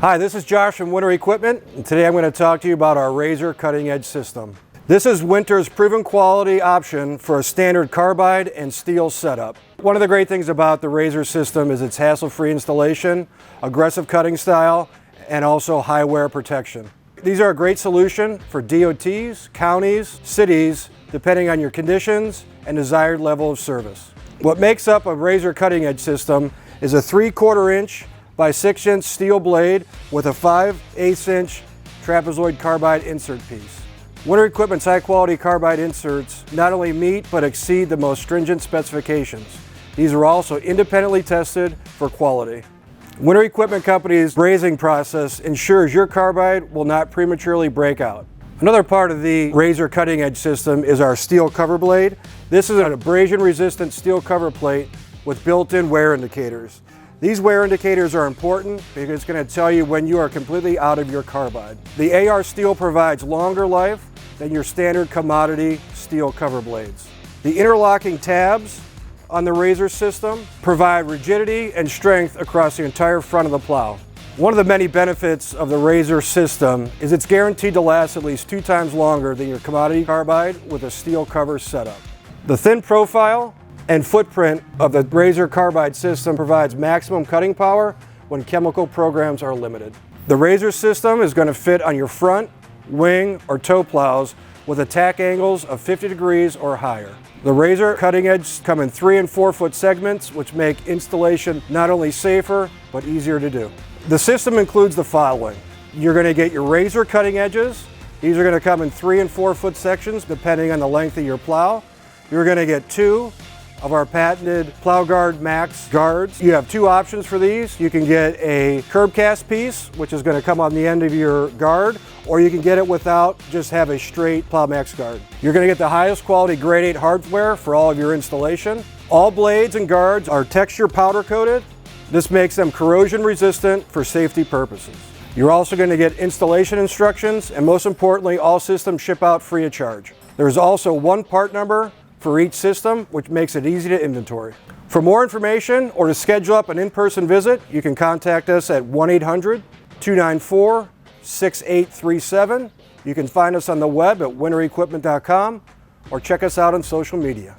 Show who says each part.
Speaker 1: Hi, this is Josh from Winter Equipment, and today I'm going to talk to you about our Razor cutting edge system. This is Winter's proven quality option for a standard carbide and steel setup. One of the great things about the Razor system is its hassle-free installation, aggressive cutting style, and also high wear protection. These are a great solution for DOTs, counties, cities, depending on your conditions and desired level of service. What makes up a Razor cutting edge system is a 3/4 inch by 6 inch steel blade with a 5/8 inch trapezoid carbide insert piece. Winter Equipment's high quality carbide inserts not only meet but exceed the most stringent specifications. These are also independently tested for quality. Winter Equipment Company's brazing process ensures your carbide will not prematurely break out. Another part of the Razor cutting edge system is our steel cover blade. This is an abrasion resistant steel cover plate with built-in wear indicators. These wear indicators are important because it's going to tell you when you are completely out of your carbide. The AR steel provides longer life than your standard commodity steel cover blades. The interlocking tabs on the Razor system provide rigidity and strength across the entire front of the plow. One of the many benefits of the Razor system is it's guaranteed to last at least 2 times longer than your commodity carbide with a steel cover setup. The thin profile and footprint of the Razor carbide system provides maximum cutting power when chemical programs are limited. The Razor system is going to fit on your front, wing, or toe plows with attack angles of 50 degrees or higher. The Razor cutting edge come in 3 and 4 foot segments, which make installation not only safer, but easier to do. The system includes the following. You're going to get your Razor cutting edges. These are going to come in 3 and 4 foot sections, depending on the length of your plow. You're going to get 2 of our patented PlowGuard MAXX guards. You have 2 options for these. You can get a curb cast piece, which is going to come on the end of your guard, or you can get it without, just have a straight Plow MAXX guard. You're going to get the highest quality grade 8 hardware for all of your installation. All blades and guards are texture powder coated. This makes them corrosion resistant for safety purposes. You're also going to get installation instructions, and most importantly, all systems ship out free of charge. There's also 1 part number for each system, which makes it easy to inventory. For more information or to schedule up an in-person visit, you can contact us at 1-800-294-6837. You can find us on the web at winterequipment.com or check us out on social media.